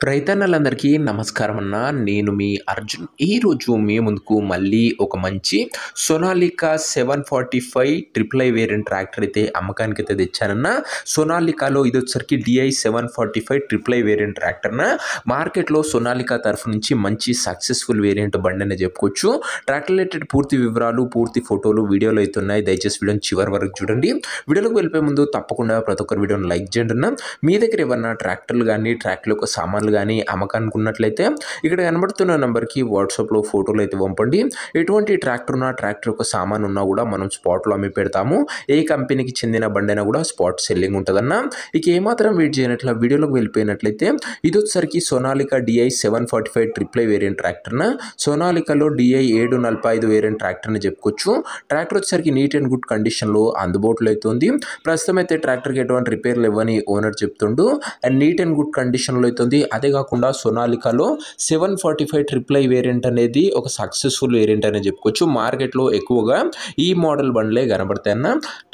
రైతన్నలందరికీ నమస్కారం అన్న. నేను మీ అర్జున్. ఈరోజు మీ ముందుకు మళ్ళీ ఒక మంచి Sonalika 745 triple I variant tractor అయితే అమ్మకానికి అయితే తెచ్చానన్న. సోనాలికాలో ఇది వచ్చరికి DI 745 ట్రిపుల్ ఐ వేరియంట్ ట్రాక్టర్న. మార్కెట్లో సోనాలికా తరఫు నుంచి మంచి సక్సెస్ఫుల్ వేరియంట్ బండి అని చెప్పుకోవచ్చు. ట్రాక్టర్ రిలేటెడ్ పూర్తి వివరాలు, పూర్తి ఫోటోలు వీడియోలో అయితే ఉన్నాయి. దయచేసి వీడియోని చివరి వరకు చూడండి. వీడియోలోకి వెళ్ళిపోయే ముందు తప్పకుండా ప్రతి ఒక్కరు వీడియోని లైక్ చేయండి అన్న. మీ దగ్గర ఏమన్నా ట్రాక్టర్లు కానీ ట్రాక్టర్ యొక్క సామాన్లు కానీ అమ్మకానికి ఉన్నట్లయితే ఇక్కడ కనబడుతున్న నెంబర్కి వాట్సాప్లో ఫోటోలు అయితే పంపండి. ఎటువంటి ట్రాక్టర్ ఉన్నా, ట్రాక్టర్ యొక్క సామాన్ ఉన్నా కూడా మనం స్పాట్లో అమ్మి పెడతాము. ఏ కంపెనీకి చెందిన బండి అయినా కూడా స్పాట్ సెల్లింగ్ ఉంటుందన్న. ఇక ఏమాత్రం వెయిట్ చేయనట్ల వీడియోలోకి వెళ్ళిపోయినట్లయితే ఇది వచ్చరికి Sonalika DI 745 triple I variant ట్రాక్టర్న. సోనాలికాలో DI 745 వేరియంట్ ట్రాక్టర్ అని చెప్పుకోవచ్చు. ట్రాక్టర్ వచ్చరికి నీట్ అండ్ గుడ్ కండిషన్లో అందుబాటులో అయితే ఉంది. ప్రస్తుతం అయితే ట్రాక్టర్కి ఎటువంటి రిపేర్లు ఇవ్వని ఓనర్ చెప్తుండు. అండ్ నీట్ అండ్ గుడ్ కండిషన్లో అయితే ఉంది. అదే కాకుండా సోనాలికాలో 745 ట్రిపుల్ ఐ వేరియంట్ అనేది ఒక సక్సెస్ఫుల్ వేరియంట్ అని చెప్పుకోవచ్చు. మార్కెట్లో ఎక్కువగా ఈ మోడల్ బండ్లే కనబడతాయన్న.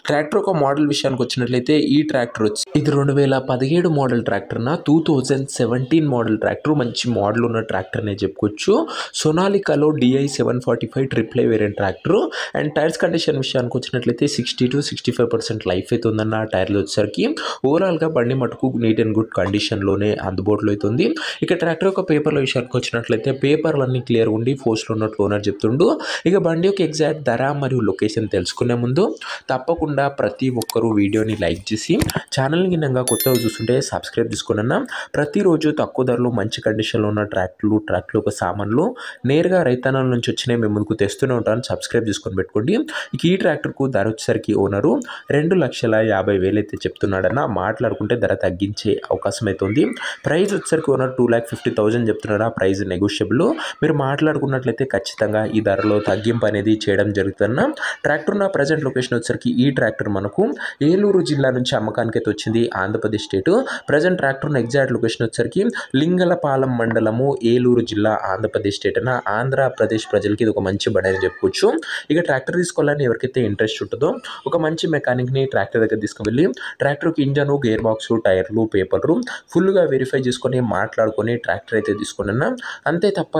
ట్రాక్టర్ ఒక మోడల్ విషయానికి వచ్చినట్లయితే ఈ ట్రాక్టర్ వచ్చి ఇది 2017 మోడల్ ట్రాక్టర్న. 2017 మోడల్ ట్రాక్టర్, మంచి మోడల్ ఉన్న ట్రాక్టర్ అనే చెప్పుకోవచ్చు. సోనాలికాలో DI 745 triple I variant tractor. And tyres condition విషయానికి వచ్చినట్లయితే 60 to 65% లైఫ్ అయితే ఉందన్న. టైర్లు వచ్చేసరికి ఓవరాల్గా బండి మటుకు నీట్ అండ్ గుడ్ కండిషన్లోనే అందుబాటులో అయితే ఉంది. ఇక ట్రాక్టర్ యొక్క పేపర్ల విషయానికి వచ్చినట్లయితే పేపర్లన్నీ క్లియర్ ఉండి పోస్ట్లో ఉన్నట్లు ఓనర్ చెప్తుండు. ఇక బండి యొక్క ఎగ్జాక్ట్ ధర మరియు లొకేషన్ తెలుసుకునే ముందు తప్పకుండా ప్రతి ఒక్కరూ వీడియోని లైక్ చేసి ఛానల్ని గిన్నంగా కొత్తగా చూస్తుంటే సబ్స్క్రైబ్ చేసుకున్నా. ప్రతిరోజు తక్కువ ధరలో మంచి కండిషన్లో ఉన్న ట్రాక్టర్లు యొక్క సామాన్లు నేరుగా రైతన్నల నుంచి వచ్చినాయి మేము ముందుకు తెస్తూనే ఉంటాను. సబ్స్క్రైబ్ చేసుకొని పెట్టుకోండి. ఇక ఈ ట్రాక్టర్కు ధర వచ్చేసరికి ఓనరు 2,50,000 అయితే చెప్తున్నాడన్న. మాట్లాడుకుంటే ధర తగ్గించే అవకాశం అయితే ఉంది. ప్రైస్ వచ్చేసరికి ఓనర్ 2,50,000 చెప్తున్నాడు. ఆ ప్రైస్ నెగోషియబుల్. మీరు మాట్లాడుకున్నట్లయితే ఖచ్చితంగా ఈ ధరలో తగ్గింపు అనేది చేయడం జరుగుతుందన్న. ట్రాక్టర్ నా ప్రజెంట్ లొకేషన్ వచ్చేసరికి ఈ ట్రాక్టర్ మనకు ఏలూరు జిల్లా నుంచి అమ్మకానికి అయితే వచ్చింది, Andhra Pradesh state. Present tractor exact location వచ్చేసరికి లింగలపాలెం మండలము, ఏలూరు జిల్లా, ఆంధ్రప్రదేశ్ స్టేట్ అన్న. ఆంధ్రప్రదేశ్ ప్రజలకి ఇది ఒక మంచి బండి అని చెప్పుకోవచ్చు. ఇక ట్రాక్టర్ తీసుకోవాలని ఎవరికైతే ఇంట్రెస్ట్ ఉంటుందో ఒక మంచి మెకానిక్ని ట్రాక్టర్ దగ్గర తీసుకువెళ్ళి ట్రాక్టర్కి ఇంజన్, గేర్ బాక్స్, టైర్లు, పేపర్లు ఫుల్గా వెరిఫై చేసుకొని మాట్లాడుకొని ట్రాక్టర్ అయితే తీసుకున్నా. అంతే తప్ప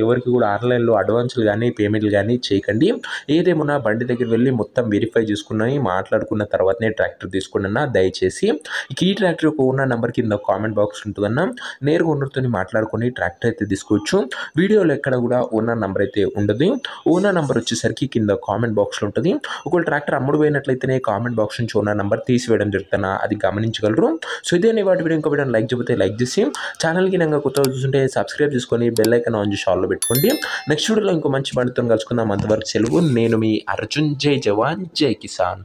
ఎవరికి కూడా ఆన్లైన్లో అడ్వాన్సులు కానీ పేమెంట్లు కానీ చేయకండి. ఏదేమన్నా బండి దగ్గర వెళ్ళి మొత్తం వెరిఫై చేసుకుని మాట్లాడుకున్న తర్వాతనే ట్రాక్టర్ తీసుకున్నా దయచేసి. ఇక ఈ ట్రాక్టర్ యొక్క ఓనర్ నెంబర్ కింద కామెంట్ బాక్స్ ఉంటుందన్న. నేరుగా ఓనర్తో మాట్లాడుకొని ట్రాక్టర్ అయితే తీసుకోవచ్చు. వీడియోలో ఎక్కడ కూడా ఓనర్ నెంబర్ అయితే ఉండదు. ఓనర్ నెంబర్ వచ్చేసరికి కింద కామెంట్ బాక్స్లో ఉంటుంది. ఒకవేళ ట్రాక్టర్ అమ్ముడు పోయినట్లయితేనే కామెంట్ బాక్స్ నుంచి ఓనర్ నెంబర్ తీసివేయడం జరుగుతున్నా, అది గమనించగలరు. సో ఇదే వాటి వీడియో ఇంకో వీడియో లైక్ చెబితే లైక్ చేసి ఛానల్కి నేను కొత్తగా చూస్తుంటే సబ్స్క్రైబ్ చేసుకొని బెల్ ఐకాన్ ఆన్ చేసి ఆల్లో పెట్టుకోండి. నెక్స్ట్ వీడియోలో ఇంకో మంచి బండితో కలుసుకుందాం. అంతవరకు సెలవు. నేను మీ అర్జున్. జై జవాన్, జై కిసాన్.